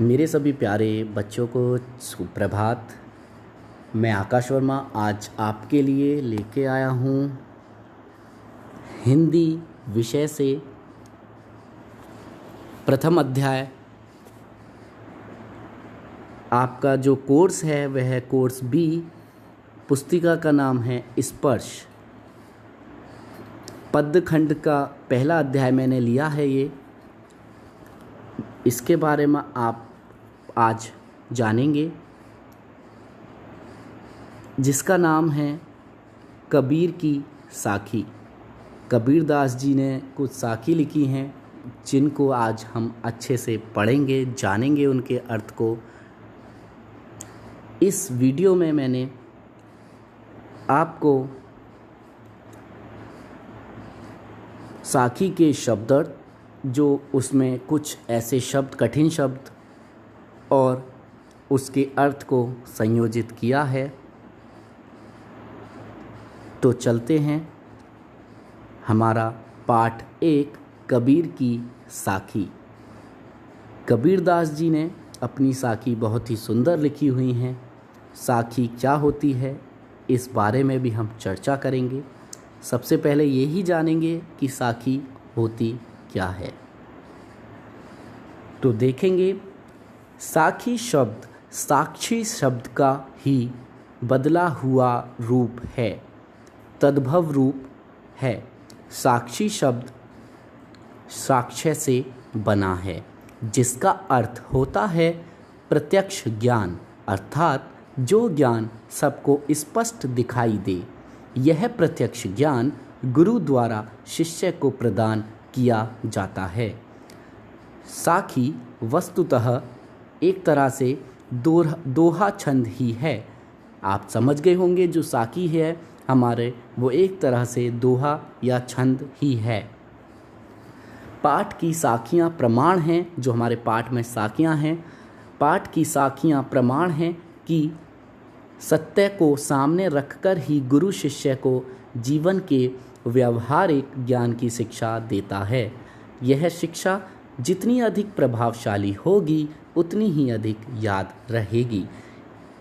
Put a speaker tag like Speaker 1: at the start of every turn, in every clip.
Speaker 1: मेरे सभी प्यारे बच्चों को सुप्रभात। मैं आकाश वर्मा आज आपके लिए लेके आया हूँ हिंदी विषय से प्रथम अध्याय। आपका जो कोर्स है वह है कोर्स बी। पुस्तिका का नाम है स्पर्श। पद्यखंड का पहला अध्याय मैंने लिया है। इसके बारे में आप आज जानेंगे, जिसका नाम है कबीर की साखी। कबीरदास जी ने कुछ साखी लिखी हैं जिनको आज हम अच्छे से पढ़ेंगे, जानेंगे उनके अर्थ को। इस वीडियो में मैंने आपको साखी के शब्दार्थ, जो उसमें कुछ ऐसे शब्द, कठिन शब्द और उसके अर्थ को संयोजित किया है। तो चलते हैं। हमारा पाठ 1 कबीर की साखी। कबीरदास जी ने अपनी साखी बहुत ही सुंदर लिखी हुई हैं। साखी क्या होती है इस बारे में भी हम चर्चा करेंगे। सबसे पहले यही जानेंगे कि साखी होती क्या है। तो देखेंगे, साखी शब्द साक्षी शब्द का ही बदला हुआ रूप है, तद्भव रूप है। साक्षी शब्द साक्ष्य से बना है, जिसका अर्थ होता है प्रत्यक्ष ज्ञान, अर्थात जो ज्ञान सबको स्पष्ट दिखाई दे। यह प्रत्यक्ष ज्ञान गुरु द्वारा शिष्य को प्रदान किया जाता है। साखी वस्तुतः एक तरह से दोहा छंद ही है। आप समझ गए होंगे, जो साखी है हमारे, वो एक तरह से दोहा या छंद ही है। पाठ की साखियाँ प्रमाण हैं। जो हमारे पाठ में साखियाँ हैं, पाठ की साखियाँ प्रमाण हैं कि सत्य को सामने रखकर ही गुरु शिष्य को जीवन के व्यवहारिक ज्ञान की शिक्षा देता है। यह शिक्षा जितनी अधिक प्रभावशाली होगी उतनी ही अधिक याद रहेगी।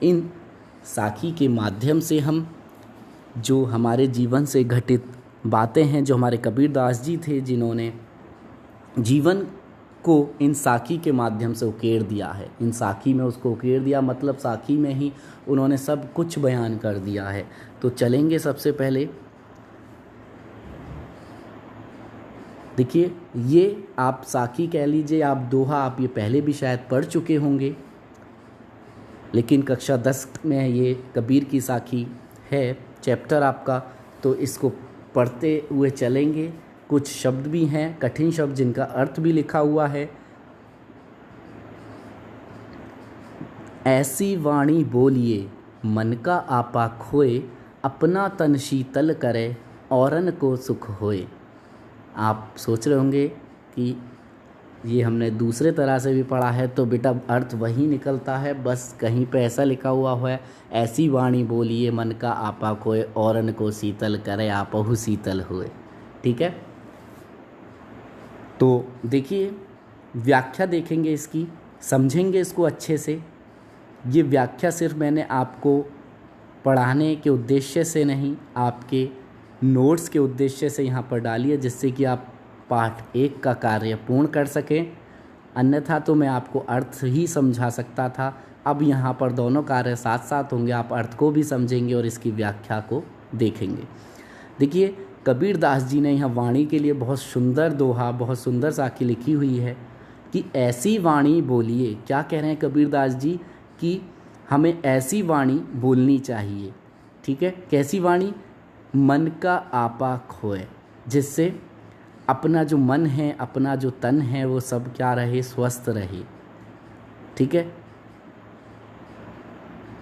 Speaker 1: इन साखी के माध्यम से हम जो हमारे जीवन से घटित बातें हैं, जो हमारे कबीरदास जी थे जिन्होंने जीवन को इन साखी के माध्यम से उकेर दिया है। इन साखी में उसको उकेर दिया, मतलब साखी में ही उन्होंने सब कुछ बयान कर दिया है। तो चलेंगे। सबसे पहले देखिए, ये आप साखी कह लीजिए, आप दोहा, आप ये पहले भी शायद पढ़ चुके होंगे, लेकिन कक्षा 10 में ये कबीर की साखी है चैप्टर आपका। तो इसको पढ़ते हुए चलेंगे। कुछ शब्द भी हैं, कठिन शब्द, जिनका अर्थ भी लिखा हुआ है। ऐसी वाणी बोलिए मन का आपा खोए, अपना तन शीतल करे औरन को सुख होए। आप सोच रहे होंगे कि ये हमने दूसरे तरह से भी पढ़ा है, तो बेटा अर्थ वही निकलता है, बस कहीं पे ऐसा लिखा हुआ है, ऐसी वाणी बोलिए मन का आपा खोए, औरन को शीतल करे आपहु शीतल होए। ठीक है। तो देखिए, व्याख्या देखेंगे इसकी, समझेंगे इसको अच्छे से। ये व्याख्या सिर्फ मैंने आपको पढ़ाने के उद्देश्य से नहीं, आपके नोट्स के उद्देश्य से यहाँ पर डाली है, जिससे कि आप पाठ 1 का कार्य पूर्ण कर सकें। अन्यथा तो मैं आपको अर्थ ही समझा सकता था। अब यहाँ पर दोनों कार्य साथ साथ होंगे, आप अर्थ को भी समझेंगे और इसकी व्याख्या को देखेंगे। देखिए, कबीरदास जी ने यहाँ वाणी के लिए बहुत सुंदर दोहा, बहुत सुंदर साखी लिखी हुई है कि ऐसी वाणी बोलिए। क्या कह रहे हैं कबीरदास जी? कि हमें ऐसी वाणी बोलनी चाहिए। ठीक है। कैसी वाणी? मन का आपा खोए, जिससे अपना जो मन है, अपना जो तन है, वो सब क्या रहे? स्वस्थ रहे। ठीक है।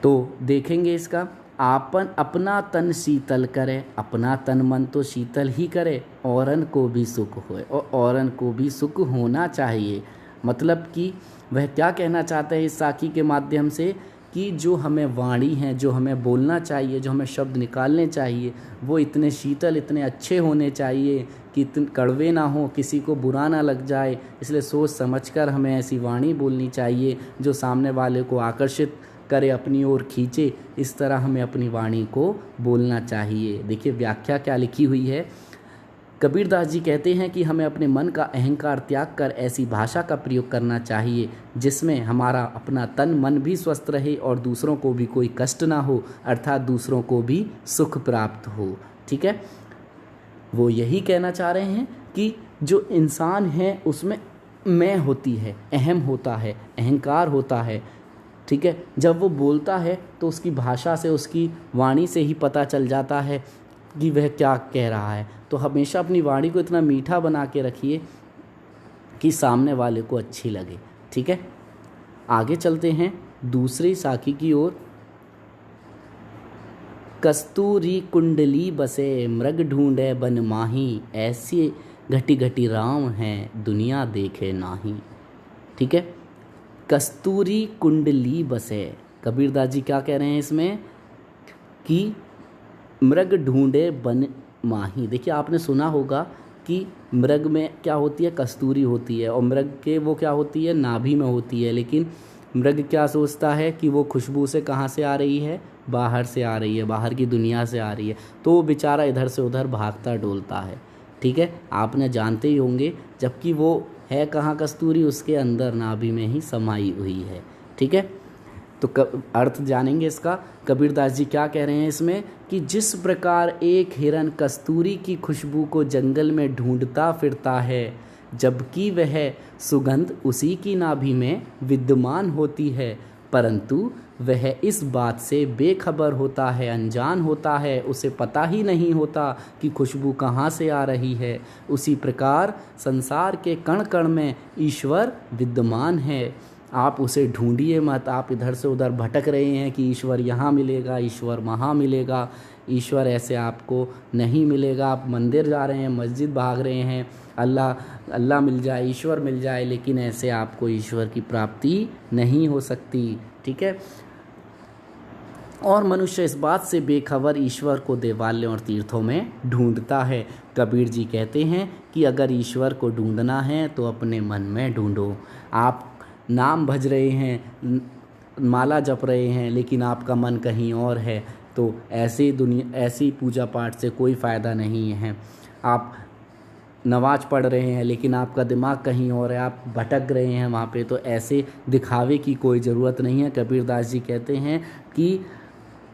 Speaker 1: तो देखेंगे इसका, अपना तन शीतल करे, अपना तन मन तो शीतल ही करे, औरन को भी सुख होए, और औरन को भी सुख होना चाहिए। मतलब कि वह क्या कहना चाहते हैं इस साखी के माध्यम से, कि जो हमें वाणी है, जो हमें बोलना चाहिए, जो हमें शब्द निकालने चाहिए, वो इतने शीतल, इतने अच्छे होने चाहिए कि कड़वे ना हो, किसी को बुरा ना लग जाए, इसलिए सोच समझकर हमें ऐसी वाणी बोलनी चाहिए जो सामने वाले को आकर्षित करे, अपनी ओर खींचे। इस तरह हमें अपनी वाणी को बोलना चाहिए। देखिए व्याख्या क्या लिखी हुई है। कबीरदास जी कहते हैं कि हमें अपने मन का अहंकार त्याग कर ऐसी भाषा का प्रयोग करना चाहिए जिसमें हमारा अपना तन मन भी स्वस्थ रहे और दूसरों को भी कोई कष्ट ना हो, अर्थात दूसरों को भी सुख प्राप्त हो। ठीक है, वो यही कहना चाह रहे हैं कि जो इंसान है उसमें मैं होती है, अहम होता है, अहंकार होता है। ठीक है, जब वो बोलता है तो उसकी भाषा से, उसकी वाणी से ही पता चल जाता है कि वह क्या कह रहा है। तो हमेशा अपनी वाणी को इतना मीठा बना के रखिए कि सामने वाले को अच्छी लगे। ठीक है, आगे चलते हैं दूसरी साखी की ओर। कस्तूरी कुंडली बसे मृग ढूंढे बन माही, ऐसी घटी घटी राम हैं दुनिया देखे नाही। ठीक है, कस्तूरी कुंडली बसे, कबीरदास जी क्या कह रहे हैं इसमें कि मृग ढूंढे बन माही। देखिए आपने सुना होगा कि मृग में क्या होती है, कस्तूरी होती है, और मृग के वो क्या होती है, नाभि में होती है। लेकिन मृग क्या सोचता है कि वो खुशबू से कहाँ से आ रही है, बाहर से आ रही है, बाहर की दुनिया से आ रही है। तो वो बेचारा इधर से उधर भागता डोलता है। ठीक है, आपने जानते ही होंगे, जबकि वो है कहाँ कस्तूरी, उसके अंदर नाभि में ही समाई हुई है। ठीक है, तो अर्थ जानेंगे इसका। कबीरदास जी क्या कह रहे हैं इसमें कि जिस प्रकार एक हिरन कस्तूरी की खुशबू को जंगल में ढूंढता फिरता है, जबकि वह सुगंध उसी की नाभि में विद्यमान होती है, परंतु वह इस बात से बेखबर होता है, अनजान होता है, उसे पता ही नहीं होता कि खुशबू कहाँ से आ रही है, उसी प्रकार संसार के कण कण में ईश्वर विद्यमान है। आप उसे ढूंढिए मत। आप इधर से उधर भटक रहे हैं कि ईश्वर यहाँ मिलेगा, ईश्वर वहाँ मिलेगा। ईश्वर ऐसे आपको नहीं मिलेगा। आप मंदिर जा रहे हैं, मस्जिद भाग रहे हैं, अल्लाह अल्लाह मिल जाए, ईश्वर मिल जाए, लेकिन ऐसे आपको ईश्वर की प्राप्ति नहीं हो सकती। ठीक है, और मनुष्य इस बात से बेखबर ईश्वर को देवालयों और तीर्थों में ढूंढता है। कबीर जी कहते हैं कि अगर ईश्वर को ढूंढना है तो अपने मन में ढूंढो। आप नाम भज रहे हैं, माला जप रहे हैं, लेकिन आपका मन कहीं और है, तो ऐसी पूजा पाठ से कोई फ़ायदा नहीं है। आप नमाज पढ़ रहे हैं लेकिन आपका दिमाग कहीं और है, आप भटक रहे हैं वहाँ पे, तो ऐसे दिखावे की कोई ज़रूरत नहीं है। कबीरदास जी कहते हैं कि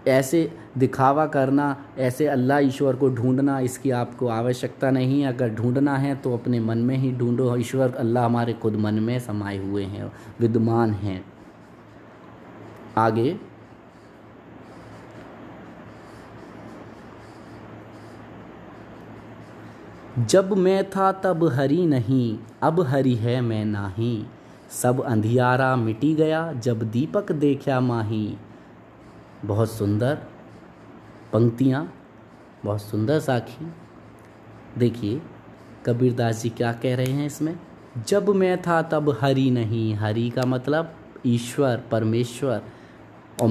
Speaker 1: ऐसे दिखावा करना, ऐसे अल्लाह ईश्वर को ढूंढना, इसकी आपको आवश्यकता नहीं है। अगर ढूंढना है तो अपने मन में ही ढूंढो। ईश्वर अल्लाह हमारे खुद मन में समाये हुए हैं, विद्यमान हैं। आगे जब मैं था तब हरि नहीं, अब हरि है मैं नाही, सब अंधियारा मिटी गया जब दीपक देखा माही। बहुत सुंदर पंक्तियाँ, बहुत सुंदर साखी। देखिए कबीरदास जी क्या कह रहे हैं इसमें, जब मैं था तब हरि नहीं। हरि का मतलब ईश्वर, परमेश्वर। और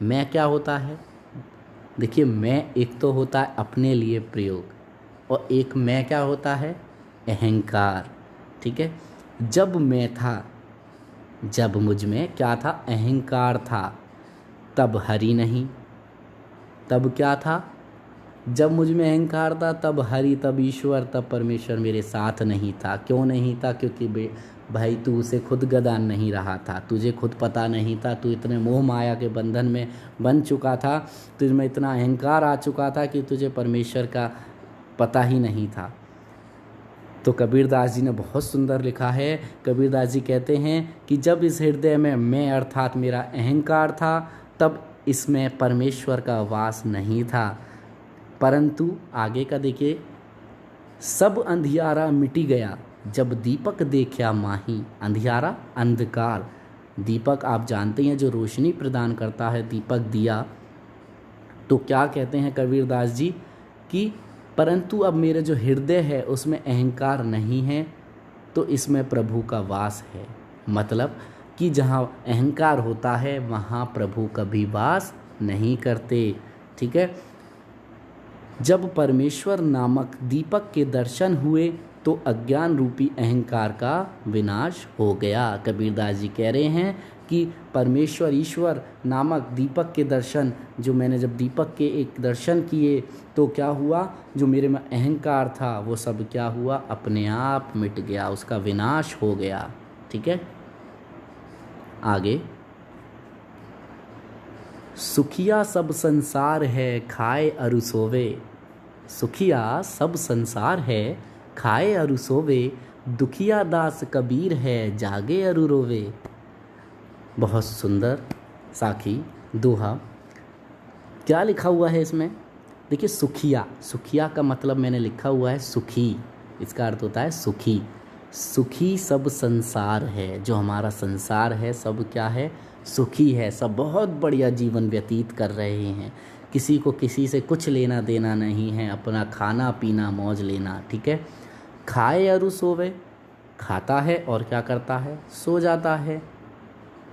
Speaker 1: मैं क्या होता है, देखिए मैं एक तो होता है अपने लिए प्रयोग, और एक मैं क्या होता है, अहंकार। ठीक है, जब मैं था, जब मुझ में क्या था, अहंकार था, तब हरि नहीं। तब क्या था, जब मुझ में अहंकार था तब हरि, तब ईश्वर, तब परमेश्वर मेरे साथ नहीं था। क्यों नहीं था, क्योंकि भाई तू उसे खुद गदान नहीं रहा था, तुझे खुद पता नहीं था, तू इतने मोह माया के बंधन में बन चुका था, तुझ में इतना अहंकार आ चुका था कि तुझे परमेश्वर का पता ही नहीं था। तो कबीरदास जी ने बहुत सुंदर लिखा है। कबीरदास जी कहते हैं कि जब इस हृदय में मैं अर्थात मेरा अहंकार था, तब इसमें परमेश्वर का वास नहीं था। परंतु आगे का देखिए, सब अंधियारा मिटी गया जब दीपक देखा माही। अंधियारा अंधकार, दीपक आप जानते हैं जो रोशनी प्रदान करता है, दीपक दिया। तो क्या कहते हैं कबीरदास जी कि परंतु अब मेरे जो हृदय है उसमें अहंकार नहीं है, तो इसमें प्रभु का वास है। मतलब कि जहाँ अहंकार होता है वहाँ प्रभु कभी वास नहीं करते। ठीक है, जब परमेश्वर नामक दीपक के दर्शन हुए तो अज्ञान रूपी अहंकार का विनाश हो गया। कबीरदास जी कह रहे हैं कि परमेश्वर ईश्वर नामक दीपक के दर्शन, जो मैंने जब दीपक के एक दर्शन किए तो क्या हुआ, जो मेरे में अहंकार था वो सब क्या हुआ, अपने आप मिट गया, उसका विनाश हो गया। ठीक है, आगे। सुखिया सब संसार है खाए अरु सोवे, सुखिया सब संसार है खाए अरु सोवे, दुखिया दास कबीर है जागे अरु रोवे। बहुत सुंदर साखी दोहा। क्या लिखा हुआ है इसमें, देखिए सुखिया, सुखिया का मतलब मैंने लिखा हुआ है सुखी, इसका अर्थ होता है सुखी। सुखी सब संसार है, जो हमारा संसार है सब क्या है, सुखी है, सब बहुत बढ़िया जीवन व्यतीत कर रहे हैं, किसी को किसी से कुछ लेना देना नहीं है, अपना खाना पीना मौज लेना। ठीक है, खाए अरु सोवे, खाता है और क्या करता है, सो जाता है।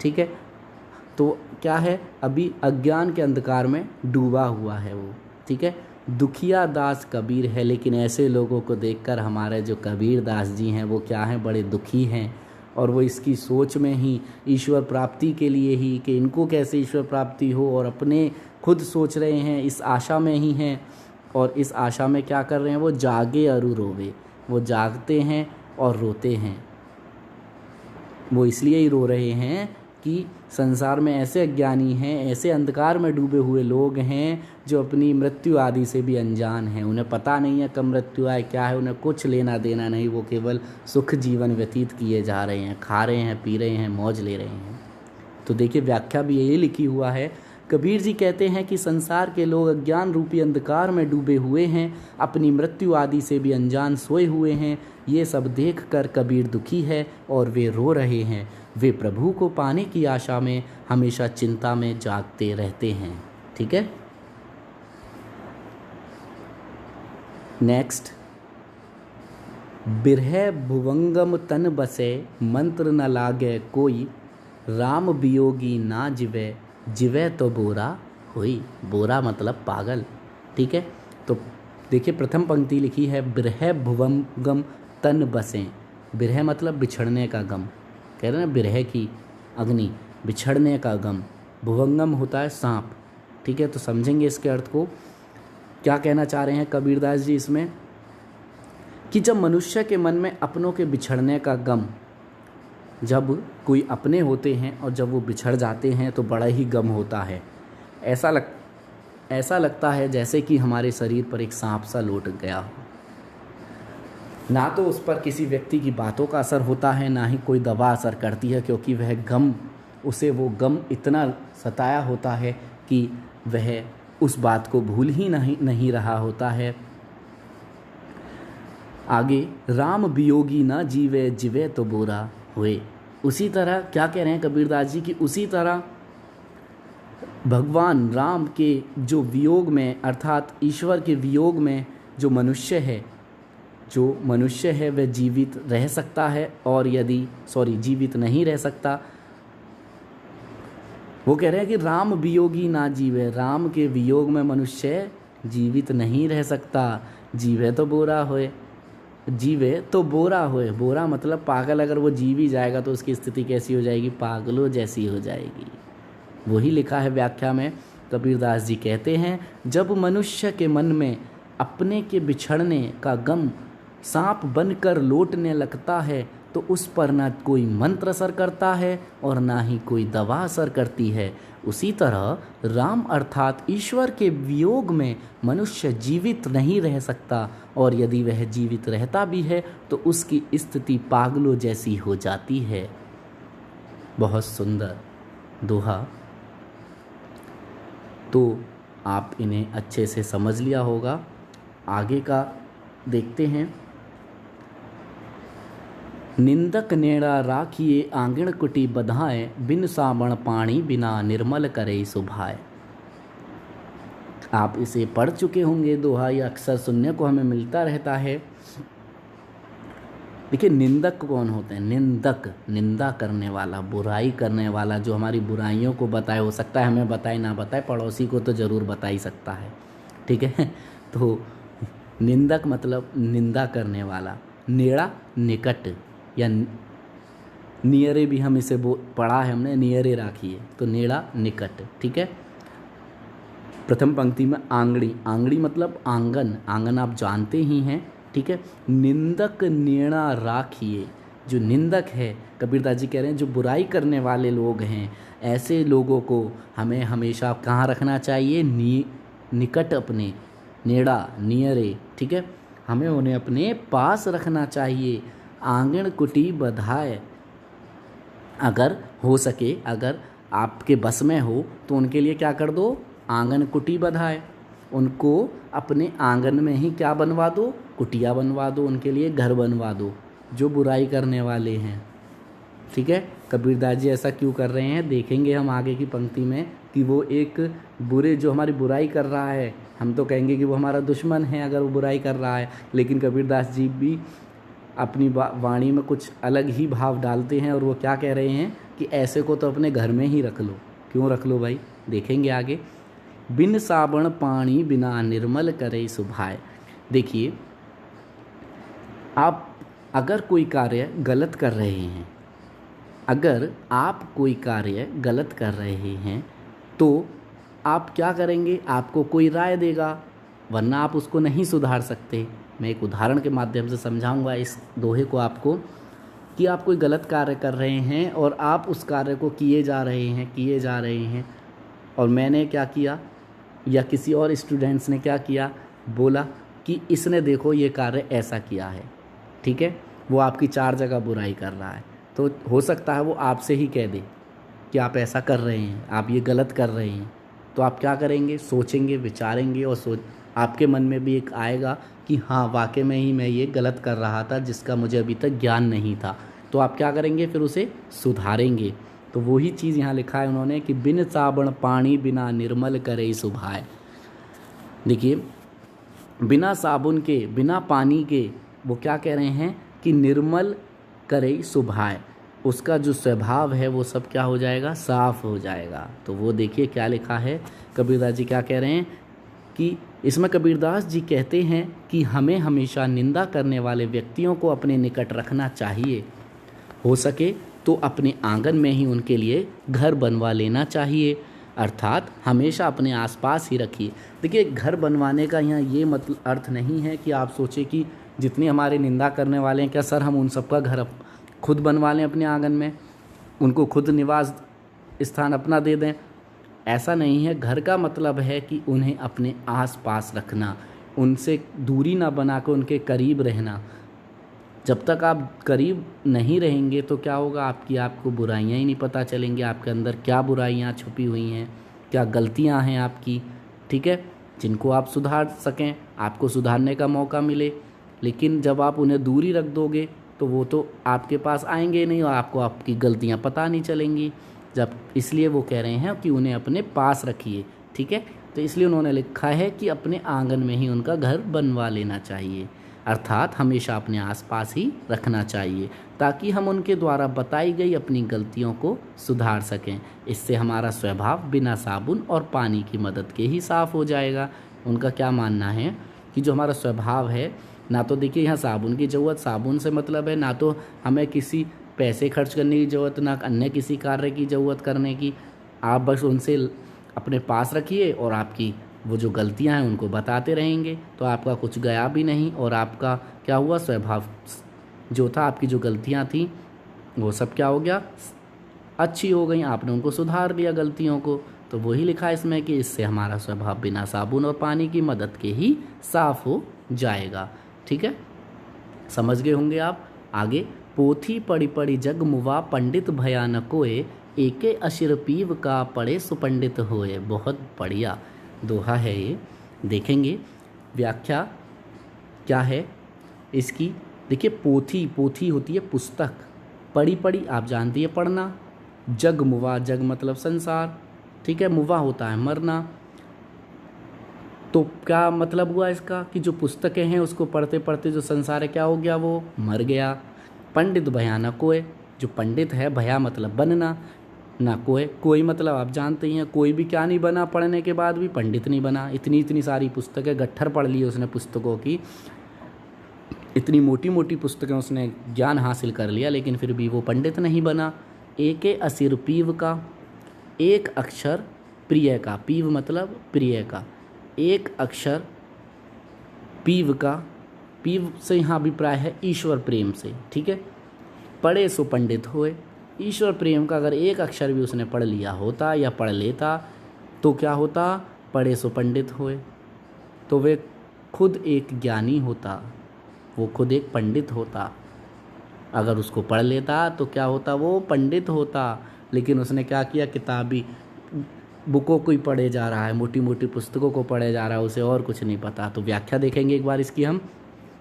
Speaker 1: ठीक है, तो क्या है, अभी अज्ञान के अंधकार में डूबा हुआ है वो। ठीक है, दुखिया दास कबीर है, लेकिन ऐसे लोगों को देखकर हमारे जो कबीर दास जी हैं वो क्या हैं, बड़े दुखी हैं, और वो इसकी सोच में ही ईश्वर प्राप्ति के लिए ही कि इनको कैसे ईश्वर प्राप्ति हो, और अपने खुद सोच रहे हैं, इस आशा में ही हैं, और इस आशा में क्या कर रहे हैं, वो जागे अरु रोवे, वो जागते हैं और रोते हैं। वो इसलिए ही रो रहे हैं कि संसार में ऐसे अज्ञानी हैं, ऐसे अंधकार में डूबे हुए लोग हैं जो अपनी मृत्यु आदि से भी अनजान हैं, उन्हें पता नहीं है कब मृत्यु आए, क्या है, उन्हें कुछ लेना देना नहीं, वो केवल सुख जीवन व्यतीत किए जा रहे हैं, खा रहे हैं, पी रहे हैं, मौज ले रहे हैं। तो देखिए व्याख्या भी यही लिखी हुआ है। कबीर जी कहते हैं कि संसार के लोग अज्ञान रूपी अंधकार में डूबे हुए हैं, अपनी मृत्यु आदि से भी अनजान सोए हुए हैं। ये सब देखकर कबीर दुखी है और वे रो रहे हैं। वे प्रभु को पाने की आशा में हमेशा चिंता में जागते रहते हैं। ठीक है, नेक्स्ट। बिरह भुवंगम तन बसे, मंत्र न लागे कोई, राम वियोगी ना जिवे, जिवे तो बोरा हुई। बोरा मतलब पागल। ठीक है, तो देखिए प्रथम पंक्ति लिखी है, बिरह भुवंगम तन बसें। बिरह मतलब बिछड़ने का गम, कह रहे हैं ना, बिरह की अग्नि, बिछड़ने का गम। भुवंगम होता है सांप। ठीक है, तो समझेंगे इसके अर्थ को। क्या कहना चाह रहे हैं कबीरदास जी इसमें, कि जब मनुष्य के मन में अपनों के बिछड़ने का गम, जब कोई अपने होते हैं और जब वो बिछड़ जाते हैं तो बड़ा ही गम होता है। ऐसा लगता है जैसे कि हमारे शरीर पर एक सांप सा लौट गया हो। ना तो उस पर किसी व्यक्ति की बातों का असर होता है, ना ही कोई दवा असर करती है, क्योंकि वह गम, उसे वो गम इतना सताया होता है कि वह उस बात को भूल ही नहीं रहा होता है। आगे, राम वियोगी ना जीवे, जिवे तो बुरा हुए। उसी तरह क्या कह रहे हैं कबीरदास जी, कि उसी तरह भगवान राम के जो वियोग में, अर्थात ईश्वर के वियोग में जो मनुष्य है वह जीवित रह सकता है, और यदि जीवित नहीं रह सकता। वो कह रहे हैं कि राम वियोगी ना जीवे, राम के वियोग में मनुष्य जीवित नहीं रह सकता। जीवे तो बोरा होए, जीवे तो बोरा होए, बोरा मतलब पागल। अगर वो जीव ही जाएगा तो उसकी स्थिति कैसी हो जाएगी, पागलों जैसी हो जाएगी। वही लिखा है व्याख्या में। कबीरदास जी कहते हैं, जब मनुष्य के मन में अपने के बिछड़ने का गम सांप बनकर लौटने लगता है तो उस पर ना कोई मंत्र असर करता है और ना ही कोई दवा असर करती है। उसी तरह राम अर्थात ईश्वर के वियोग में मनुष्य जीवित नहीं रह सकता, और यदि वह जीवित रहता भी है तो उसकी स्थिति पागलों जैसी हो जाती है। बहुत सुंदर दोहा। तो आप इन्हें अच्छे से समझ लिया होगा। आगे का देखते हैं। निंदक नेड़ा राखिए आंगण कुटी बधाए, बिन साबण पानी बिना निर्मल करे सुभाए। आप इसे पढ़ चुके होंगे, दोहा ये अक्सर सुनने को हमें मिलता रहता है। देखिए निंदक कौन होते हैं, निंदक निंदा करने वाला, बुराई करने वाला, जो हमारी बुराइयों को बताए, हो सकता है हमें बताए ना बताए, पड़ोसी को तो ज़रूर बता ही सकता है। ठीक है, तो निंदक मतलब निंदा करने वाला। नेड़ा निकट या नियरे भी हम इसे पढ़ा है हमने, नियरे राखिए, तो नेड़ा निकट। ठीक है। प्रथम पंक्ति में आंगड़ी, आंगड़ी मतलब आंगन, आंगन आप जानते ही हैं। ठीक है। निंदक नेड़ा राखिए, जो निंदक है, कबीरदास जी कह रहे हैं जो बुराई करने वाले लोग हैं, ऐसे लोगों को हमें हमेशा कहाँ रखना चाहिए? निकट, अपने नेड़ा, नियरे। ठीक है। हमें उन्हें अपने पास रखना चाहिए। आंगन कुटी बधाए, अगर हो सके, अगर आपके बस में हो तो उनके लिए क्या कर दो? आंगन कुटी बधाए, उनको अपने आंगन में ही क्या बनवा दो? कुटिया बनवा दो, उनके लिए घर बनवा दो, जो बुराई करने वाले हैं। ठीक है। कबीरदास जी ऐसा क्यों कर रहे हैं? देखेंगे हम आगे की पंक्ति में कि वो एक जो हमारी बुराई कर रहा है, हम तो कहेंगे कि वो हमारा दुश्मन है अगर वो बुराई कर रहा है, लेकिन कबीरदास जी भी अपनी वाणी में कुछ अलग ही भाव डालते हैं और वो क्या कह रहे हैं कि ऐसे को तो अपने घर में ही रख लो। क्यों रख लो भाई? देखेंगे आगे। बिन साबण पानी बिना निर्मल करे सुभाए। देखिए, आप अगर कोई कार्य गलत कर रहे हैं, अगर आप कोई कार्य गलत कर रहे हैं तो आप क्या करेंगे? आपको कोई राय देगा, वरना आप उसको नहीं सुधार सकते। मैं एक उदाहरण के माध्यम से समझाऊंगा इस दोहे को आपको, कि आप कोई गलत कार्य कर रहे हैं और आप उस कार्य को किए जा रहे हैं और मैंने क्या किया या किसी और स्टूडेंट्स ने क्या किया, बोला कि इसने देखो ये कार्य ऐसा किया है। ठीक है। वो आपकी 4 जगह बुराई कर रहा है, तो हो सकता है वो आपसे ही कह दे कि आप ऐसा कर रहे हैं, आप ये गलत कर रहे हैं। तो आप क्या करेंगे? सोचेंगे, विचारेंगे और आपके मन में भी एक आएगा कि हाँ, वाकई में ही मैं ये गलत कर रहा था जिसका मुझे अभी तक ज्ञान नहीं था। तो आप क्या करेंगे? फिर उसे सुधारेंगे। तो वही चीज़ यहाँ लिखा है उन्होंने कि बिन साबण पानी बिना निर्मल करे सुभाए। देखिए, बिना साबुन के, बिना पानी के, वो क्या कह रहे हैं कि निर्मल करे सुभाए, उसका जो स्वभाव है वो सब क्या हो जाएगा? साफ हो जाएगा। तो वो देखिए क्या लिखा है, कबीरदास जी क्या कह रहे हैं कि इसमें कबीरदास जी कहते हैं कि हमें हमेशा निंदा करने वाले व्यक्तियों को अपने निकट रखना चाहिए। हो सके तो अपने आंगन में ही उनके लिए घर बनवा लेना चाहिए, अर्थात हमेशा अपने आसपास ही रखिए। देखिए, घर बनवाने का यहाँ ये मतलब अर्थ नहीं है कि आप सोचें कि जितने हमारे निंदा करने वाले हैं, क्या सर हम उन सबका घर खुद बनवा लें अपने आंगन में, उनको खुद निवास स्थान अपना दे दें? ऐसा नहीं है। घर का मतलब है कि उन्हें अपने आस पास रखना, उनसे दूरी ना बना के उनके करीब रहना। जब तक आप करीब नहीं रहेंगे तो क्या होगा? आपको बुराइयां ही नहीं पता चलेंगी, आपके अंदर क्या बुराइयां छुपी हुई हैं, क्या गलतियां हैं आपकी। ठीक है। जिनको आप सुधार सकें, आपको सुधारने का मौका मिले। लेकिन जब आप उन्हें दूरी रख दोगे तो वो तो आपके पास आएंगे नहीं और आपको आपकी गलतियां पता नहीं चलेंगी। इसलिए वो कह रहे हैं कि उन्हें अपने पास रखिए। ठीक है। तो इसलिए उन्होंने लिखा है कि अपने आंगन में ही उनका घर बनवा लेना चाहिए, अर्थात हमेशा अपने आसपास ही रखना चाहिए, ताकि हम उनके द्वारा बताई गई अपनी गलतियों को सुधार सकें। इससे हमारा स्वभाव बिना साबुन और पानी की मदद के ही साफ़ हो जाएगा। उनका क्या मानना है कि जो हमारा स्वभाव है, ना तो देखिए यहाँ साबुन की ज़रूरत, साबुन से मतलब है ना तो हमें किसी पैसे खर्च करने की ज़रूरत, ना अन्य किसी कार्य की ज़रूरत करने की। आप बस उनसे अपने पास रखिए और आपकी वो जो गलतियां हैं उनको बताते रहेंगे, तो आपका कुछ गया भी नहीं और आपका क्या हुआ? स्वभाव जो था, आपकी जो गलतियां थी वो सब क्या हो गया? अच्छी हो गई, आपने उनको सुधार दिया गलतियों को। तो वही लिखा है इसमें कि इससे हमारा स्वभाव बिना साबुन और पानी की मदद के ही साफ हो जाएगा। ठीक है, समझ गए होंगे आप। आगे, पोथी पढ़ी पढ़ी जग मुवा पंडित भयानक होए, एके अशिर पीव का पढ़े सुपंडित होए। बहुत बढ़िया दोहा है ये। देखेंगे व्याख्या क्या है इसकी। देखिए, पोथी होती है पुस्तक, पढ़ी पढ़ी आप जानती है पढ़ना। जग मुवा, जग मतलब संसार, ठीक है, मुवा होता है मरना। तो क्या मतलब हुआ इसका कि जो पुस्तकें हैं उसको पढ़ते पढ़ते जो संसार है क्या हो गया? वो मर गया। पंडित भयानक होए, जो पंडित है, भया मतलब बनना, ना कोई मतलब आप जानते ही हैं, कोई भी क्या नहीं बना पढ़ने के बाद भी, पंडित नहीं बना। इतनी इतनी सारी पुस्तकें गट्ठर पढ़ ली उसने पुस्तकों की, इतनी मोटी मोटी पुस्तकें उसने ज्ञान हासिल कर लिया, लेकिन फिर भी वो पंडित नहीं बना। एके असिर पीव का, एक अक्षर प्रिय का, पीव मतलब प्रिय का, एक अक्षर पीव का, पीव से यहाँ अभिप्राय है ईश्वर प्रेम से, ठीक है। पढ़े सो पंडित होए, ईश्वर प्रेम का अगर एक अक्षर भी उसने पढ़ लिया होता या पढ़ लेता तो क्या होता, पढ़े सो पंडित होए, तो वे खुद एक ज्ञानी होता, वो खुद एक पंडित होता। अगर उसको पढ़ लेता तो क्या होता, वो पंडित होता। लेकिन उसने क्या किया, किताबी बुकों को ही पढ़े जा रहा है, मोटी मोटी पुस्तकों को पढ़े जा रहा है, उसे और कुछ नहीं पता। तो व्याख्या देखेंगे एक बार इसकी हम।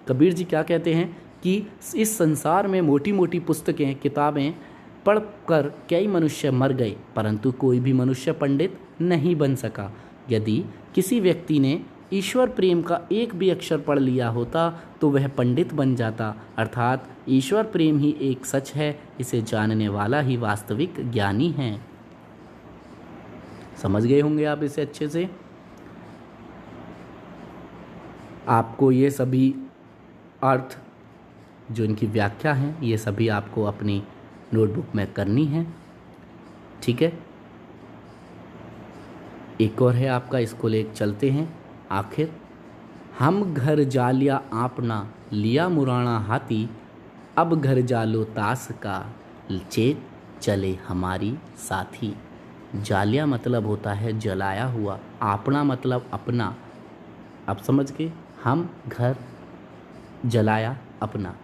Speaker 1: कबीर जी क्या कहते हैं कि इस संसार में मोटी मोटी पुस्तकें किताबें पढ़कर कई मनुष्य मर गए, परंतु कोई भी मनुष्य पंडित नहीं बन सका। यदि किसी व्यक्ति ने ईश्वर प्रेम का एक भी अक्षर पढ़ लिया होता तो वह पंडित बन जाता। अर्थात ईश्वर प्रेम ही एक सच है, इसे जानने वाला ही वास्तविक ज्ञानी है। समझ गए होंगे आप इसे अच्छे से। आपको ये सभी अर्थ जो इनकी व्याख्या है, ये सभी आपको अपनी नोटबुक में करनी है, ठीक है। एक और है आपका, इसको ले चलते हैं आखिर। हम घर जालिया आपना, लिया मुराना हाथी, अब घर जालो तास का, चेत चले हमारी साथी। जालिया मतलब होता है जलाया हुआ, आपना मतलब अपना। अब समझ गए, हम घर जलाया अपना।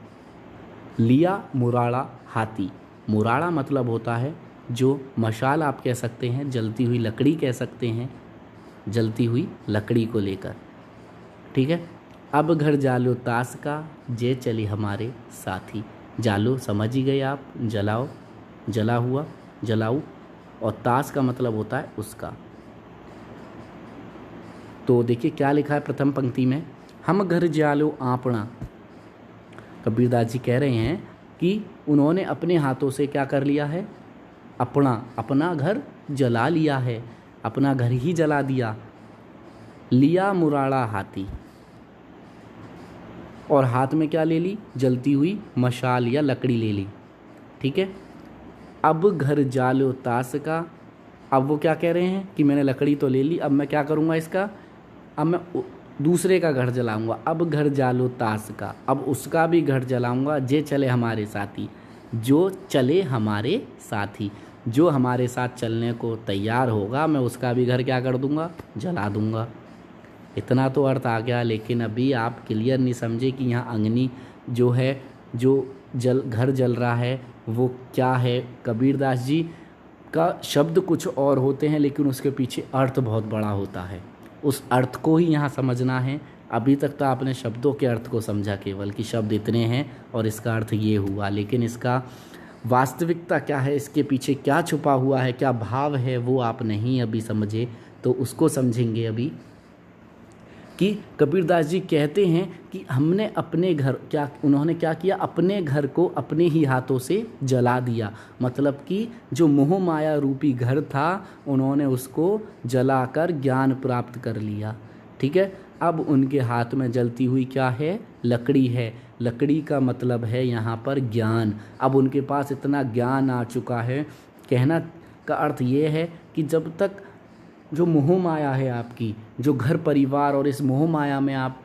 Speaker 1: लिया मुराड़ा हाथी, मुराड़ा मतलब होता है जो मशाल आप कह सकते हैं, जलती हुई लकड़ी कह सकते हैं, जलती हुई लकड़ी को लेकर, ठीक है। अब घर जालो तास का, जे चली हमारे साथी। जालो समझ ही गए आप, जलाओ, जला हुआ, जलाऊ, और ताश का मतलब होता है उसका। तो देखिए क्या लिखा है प्रथम पंक्ति में, हम घर जालो आपना। कबीरदास जी कह रहे हैं कि उन्होंने अपने हाथों से क्या कर लिया है, अपना घर जला लिया है, अपना घर ही जला दिया। लिया मुराड़ा हाथी, और हाथ में क्या ले ली, जलती हुई मशाल या लकड़ी ले ली, ठीक है। अब घर जालो ताश का, अब वो क्या कह रहे हैं कि मैंने लकड़ी तो ले ली, अब मैं क्या करूँगा इसका, अब मैं दूसरे का घर जलाऊंगा। अब घर जालो ताश का, अब उसका भी घर जलाऊंगा। जे चले हमारे साथी, जो चले हमारे साथी, जो हमारे साथ चलने को तैयार होगा मैं उसका भी घर क्या कर दूंगा, जला दूंगा। इतना तो अर्थ आ गया, लेकिन अभी आप क्लियर नहीं समझे कि यहाँ अग्नि जो है, जो घर जल रहा है वो क्या है। कबीरदास जी का शब्द कुछ और होते हैं, लेकिन उसके पीछे अर्थ बहुत बड़ा होता है। उस अर्थ को ही यहाँ समझना है। अभी तक तो आपने शब्दों के अर्थ को समझा केवल, कि शब्द इतने हैं और इसका अर्थ ये हुआ, लेकिन इसका वास्तविकता क्या है, इसके पीछे क्या छुपा हुआ है, क्या भाव है, वो आप नहीं अभी समझे। तो उसको समझेंगे अभी, कि कबीरदास जी कहते हैं कि हमने अपने घर उन्होंने क्या किया, अपने घर को अपने ही हाथों से जला दिया। मतलब कि जो मोह माया रूपी घर था उन्होंने उसको जलाकर ज्ञान प्राप्त कर लिया, ठीक है। अब उनके हाथ में जलती हुई क्या है, लकड़ी है। लकड़ी का मतलब है यहाँ पर ज्ञान। अब उनके पास इतना ज्ञान आ चुका है, कहना का अर्थ ये है कि जब तक जो मोह माया है आपकी, जो घर परिवार और इस मोह माया में आप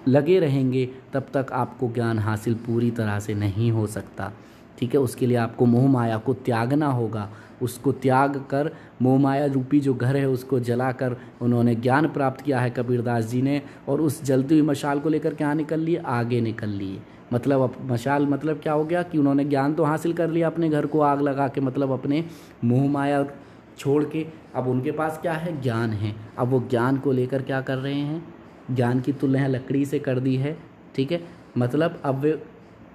Speaker 1: लगे रहेंगे, तब तक आपको ज्ञान हासिल पूरी तरह से नहीं हो सकता, ठीक है। उसके लिए आपको मोह माया को त्यागना होगा। उसको त्याग कर मोह माया रूपी जो घर है उसको जलाकर उन्होंने ज्ञान प्राप्त किया है कबीरदास जी ने, और उस जलती हुई मशाल को लेकर क्या निकल लिए, आगे निकल लिए। मतलब अब मशाल मतलब क्या हो गया कि उन्होंने ज्ञान तो हासिल कर लिया, अपने घर को आग लगा के, मतलब अपने मोह माया छोड़ के। अब उनके पास क्या है, ज्ञान है। अब वो ज्ञान को लेकर क्या कर रहे हैं, ज्ञान की तुलना लकड़ी से कर दी है, ठीक है। मतलब अब वे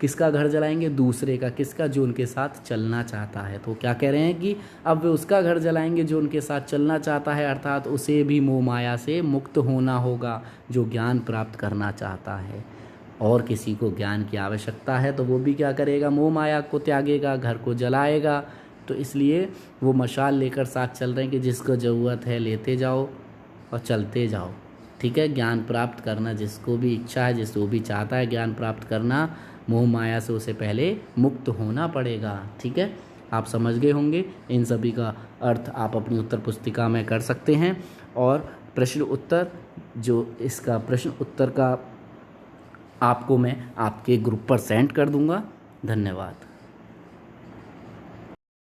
Speaker 1: किसका घर जलाएंगे, दूसरे का। किसका, जो उनके साथ चलना चाहता है। तो क्या कह रहे हैं कि अब वे उसका घर जलाएंगे जो उनके साथ चलना चाहता है, अर्थात उसे भी मोह माया से मुक्त होना होगा, जो ज्ञान प्राप्त करना चाहता है। और किसी को ज्ञान की आवश्यकता है तो वो भी क्या करेगा, मोह माया को त्यागेगा, घर को जलाएगा, तो इसलिए वो मशाल लेकर साथ चल रहे हैं कि जिसको ज़रूरत है लेते जाओ और चलते जाओ। ठीक है, ज्ञान प्राप्त करना जिसको भी इच्छा है, जिसको भी चाहता है ज्ञान प्राप्त करना, मोह माया से उसे पहले मुक्त होना पड़ेगा। ठीक है, आप समझ गए होंगे। इन सभी का अर्थ आप अपनी उत्तर पुस्तिका में कर सकते हैं। और प्रश्न उत्तर, जो इसका प्रश्न उत्तर का आपको मैं आपके ग्रुप पर सेंड कर दूंगा। धन्यवाद।